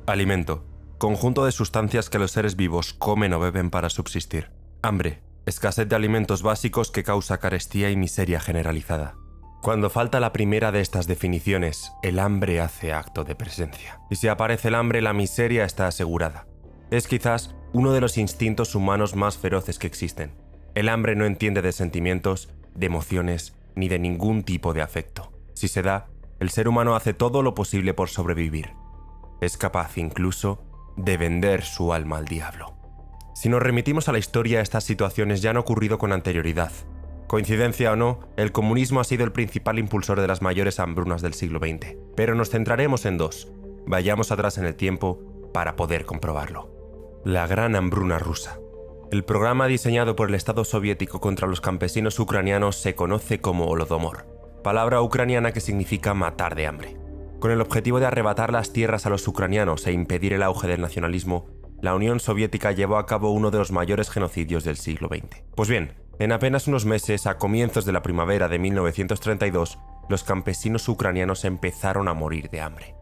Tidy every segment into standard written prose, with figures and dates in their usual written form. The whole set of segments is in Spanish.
Alimento. Conjunto de sustancias que los seres vivos comen o beben para subsistir. Hambre. Escasez de alimentos básicos que causa carestía y miseria generalizada. Cuando falta la primera de estas definiciones, el hambre hace acto de presencia. Y si aparece el hambre, la miseria está asegurada. Es quizás uno de los instintos humanos más feroces que existen. El hambre no entiende de sentimientos, de emociones, ni de ningún tipo de afecto. Si se da, el ser humano hace todo lo posible por sobrevivir. Es capaz incluso de vender su alma al diablo. Si nos remitimos a la historia, estas situaciones ya han ocurrido con anterioridad. Coincidencia o no, el comunismo ha sido el principal impulsor de las mayores hambrunas del siglo XX. Pero nos centraremos en dos. Vayamos atrás en el tiempo para poder comprobarlo. La Gran Hambruna Rusa. El programa diseñado por el Estado soviético contra los campesinos ucranianos se conoce como Holodomor, palabra ucraniana que significa matar de hambre. Con el objetivo de arrebatar las tierras a los ucranianos e impedir el auge del nacionalismo, la Unión Soviética llevó a cabo uno de los mayores genocidios del siglo XX. Pues bien, en apenas unos meses, a comienzos de la primavera de 1932, los campesinos ucranianos empezaron a morir de hambre.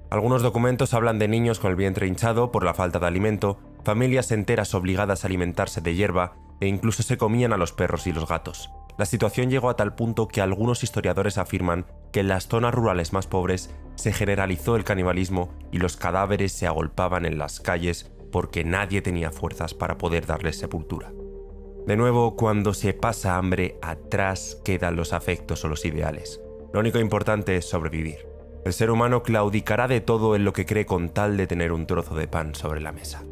Algunos documentos hablan de niños con el vientre hinchado por la falta de alimento, familias enteras obligadas a alimentarse de hierba e incluso se comían a los perros y los gatos. La situación llegó a tal punto que algunos historiadores afirman que en las zonas rurales más pobres se generalizó el canibalismo y los cadáveres se agolpaban en las calles porque nadie tenía fuerzas para poder darles sepultura. De nuevo, cuando se pasa hambre, atrás quedan los afectos o los ideales. Lo único importante es sobrevivir. El ser humano claudicará de todo en lo que cree con tal de tener un trozo de pan sobre la mesa.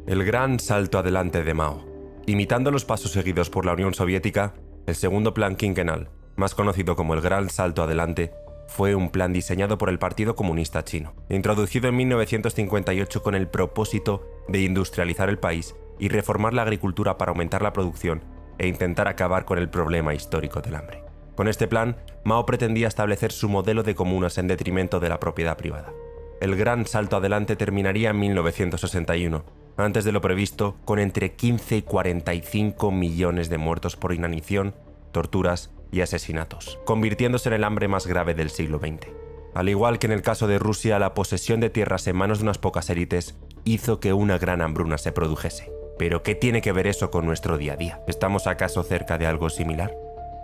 El gran salto adelante de Mao. Imitando los pasos seguidos por la Unión Soviética, el segundo plan quinquenal, más conocido como el Gran Salto Adelante, fue un plan diseñado por el Partido Comunista Chino, introducido en 1958 con el propósito de industrializar el país y reformar la agricultura para aumentar la producción e intentar acabar con el problema histórico del hambre. Con este plan, Mao pretendía establecer su modelo de comunas en detrimento de la propiedad privada. El Gran Salto Adelante terminaría en 1961, antes de lo previsto, con entre 15 y 45 millones de muertos por inanición, torturas y asesinatos, convirtiéndose en el hambre más grave del siglo XX. Al igual que en el caso de Rusia, la posesión de tierras en manos de unas pocas élites hizo que una gran hambruna se produjese. ¿Pero qué tiene que ver eso con nuestro día a día? ¿Estamos acaso cerca de algo similar?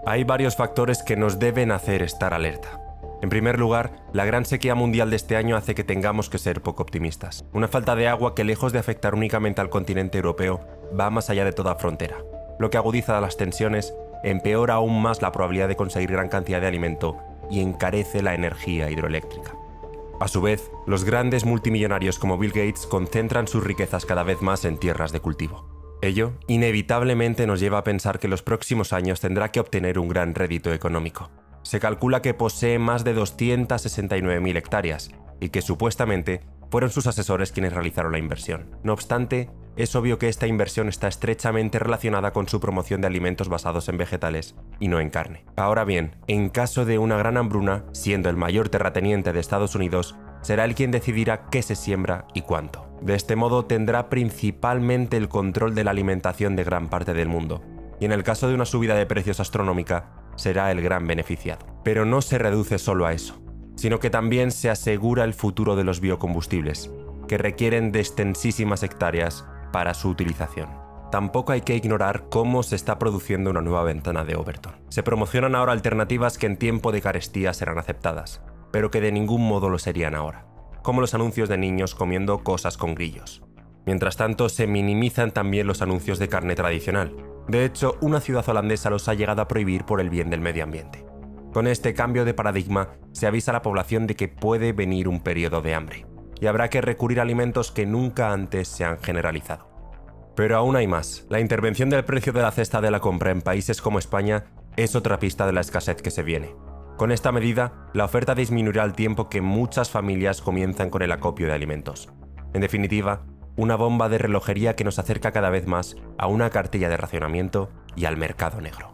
Hay varios factores que nos deben hacer estar alerta. En primer lugar, la gran sequía mundial de este año hace que tengamos que ser poco optimistas. Una falta de agua que, lejos de afectar únicamente al continente europeo, va más allá de toda frontera, lo que agudiza las tensiones, empeora aún más la probabilidad de conseguir gran cantidad de alimento y encarece la energía hidroeléctrica. A su vez, los grandes multimillonarios como Bill Gates concentran sus riquezas cada vez más en tierras de cultivo. Ello, inevitablemente, nos lleva a pensar que en los próximos años tendrá que obtener un gran rédito económico. Se calcula que posee más de 269.000 hectáreas y que supuestamente fueron sus asesores quienes realizaron la inversión. No obstante, es obvio que esta inversión está estrechamente relacionada con su promoción de alimentos basados en vegetales y no en carne. Ahora bien, en caso de una gran hambruna, siendo el mayor terrateniente de Estados Unidos, será él quien decidirá qué se siembra y cuánto. De este modo tendrá principalmente el control de la alimentación de gran parte del mundo, y en el caso de una subida de precios astronómica, será el gran beneficiado. Pero no se reduce solo a eso, sino que también se asegura el futuro de los biocombustibles, que requieren de extensísimas hectáreas para su utilización. Tampoco hay que ignorar cómo se está produciendo una nueva ventana de Overton. Se promocionan ahora alternativas que en tiempo de carestía serán aceptadas, pero que de ningún modo lo serían ahora, como los anuncios de niños comiendo cosas con grillos. Mientras tanto, se minimizan también los anuncios de carne tradicional. De hecho, una ciudad holandesa los ha llegado a prohibir por el bien del medio ambiente. Con este cambio de paradigma, se avisa a la población de que puede venir un periodo de hambre, y habrá que recurrir a alimentos que nunca antes se han generalizado. Pero aún hay más. La intervención del precio de la cesta de la compra en países como España es otra pista de la escasez que se viene. Con esta medida, la oferta disminuirá al tiempo que muchas familias comienzan con el acopio de alimentos. En definitiva, una bomba de relojería que nos acerca cada vez más a una cartilla de racionamiento y al mercado negro.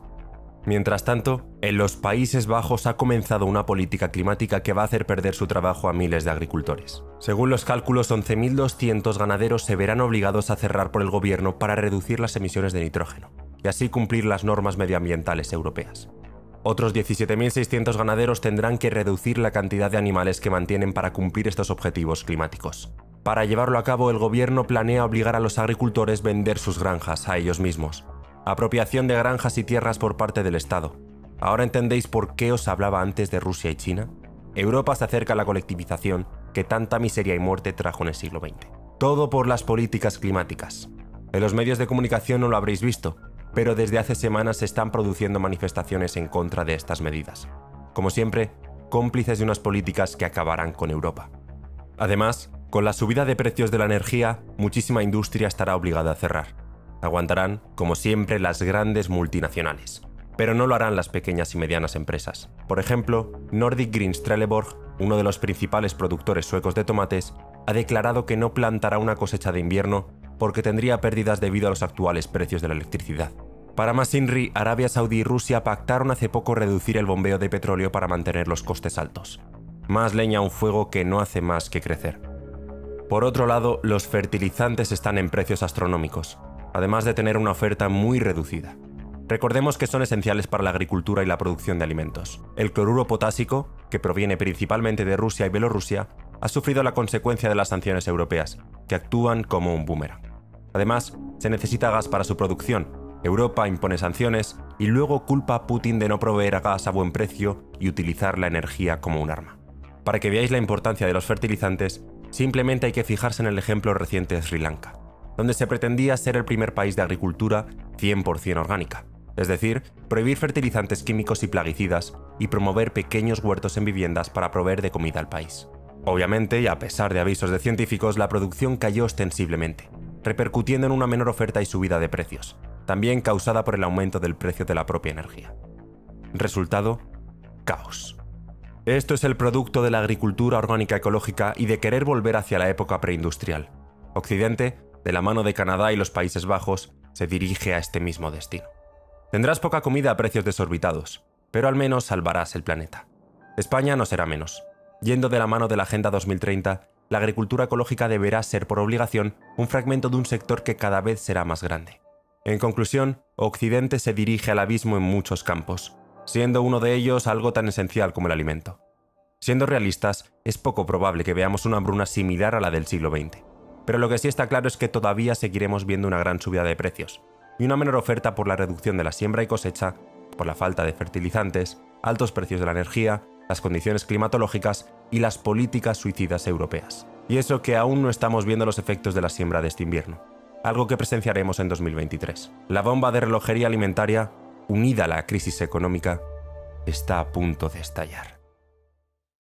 Mientras tanto, en los Países Bajos ha comenzado una política climática que va a hacer perder su trabajo a miles de agricultores. Según los cálculos, 11.200 ganaderos se verán obligados a cerrar por el gobierno para reducir las emisiones de nitrógeno y así cumplir las normas medioambientales europeas. Otros 17.600 ganaderos tendrán que reducir la cantidad de animales que mantienen para cumplir estos objetivos climáticos. Para llevarlo a cabo, el gobierno planea obligar a los agricultores a vender sus granjas a ellos mismos. Apropiación de granjas y tierras por parte del Estado. ¿Ahora entendéis por qué os hablaba antes de Rusia y China? Europa se acerca a la colectivización que tanta miseria y muerte trajo en el siglo XX. Todo por las políticas climáticas. En los medios de comunicación no lo habréis visto, pero desde hace semanas se están produciendo manifestaciones en contra de estas medidas. Como siempre, cómplices de unas políticas que acabarán con Europa. Además, con la subida de precios de la energía, muchísima industria estará obligada a cerrar. Aguantarán, como siempre, las grandes multinacionales. Pero no lo harán las pequeñas y medianas empresas. Por ejemplo, Nordic Greens Trelleborg, uno de los principales productores suecos de tomates, ha declarado que no plantará una cosecha de invierno porque tendría pérdidas debido a los actuales precios de la electricidad. Para más INRI, Arabia Saudí y Rusia pactaron hace poco reducir el bombeo de petróleo para mantener los costes altos. Más leña a un fuego que no hace más que crecer. Por otro lado, los fertilizantes están en precios astronómicos, además de tener una oferta muy reducida. Recordemos que son esenciales para la agricultura y la producción de alimentos. El cloruro potásico, que proviene principalmente de Rusia y Bielorrusia, ha sufrido la consecuencia de las sanciones europeas, que actúan como un boomerang. Además, se necesita gas para su producción. Europa impone sanciones y luego culpa a Putin de no proveer gas a buen precio y utilizar la energía como un arma. Para que veáis la importancia de los fertilizantes, simplemente hay que fijarse en el ejemplo reciente de Sri Lanka, donde se pretendía ser el primer país de agricultura 100% orgánica, es decir, prohibir fertilizantes químicos y plaguicidas y promover pequeños huertos en viviendas para proveer de comida al país. Obviamente, y a pesar de avisos de científicos, la producción cayó ostensiblemente, repercutiendo en una menor oferta y subida de precios, también causada por el aumento del precio de la propia energía. Resultado: caos. Esto es el producto de la agricultura orgánica ecológica y de querer volver hacia la época preindustrial. Occidente, de la mano de Canadá y los Países Bajos, se dirige a este mismo destino. Tendrás poca comida a precios desorbitados, pero al menos salvarás el planeta. España no será menos. Yendo de la mano de la Agenda 2030, la agricultura ecológica deberá ser por obligación un fragmento de un sector que cada vez será más grande. En conclusión, Occidente se dirige al abismo en muchos campos, siendo uno de ellos algo tan esencial como el alimento. Siendo realistas, es poco probable que veamos una hambruna similar a la del siglo XX, pero lo que sí está claro es que todavía seguiremos viendo una gran subida de precios, y una menor oferta por la reducción de la siembra y cosecha, por la falta de fertilizantes, altos precios de la energía, las condiciones climatológicas y las políticas suicidas europeas. Y eso que aún no estamos viendo los efectos de la siembra de este invierno, algo que presenciaremos en 2023. La bomba de relojería alimentaria, unida a la crisis económica, está a punto de estallar.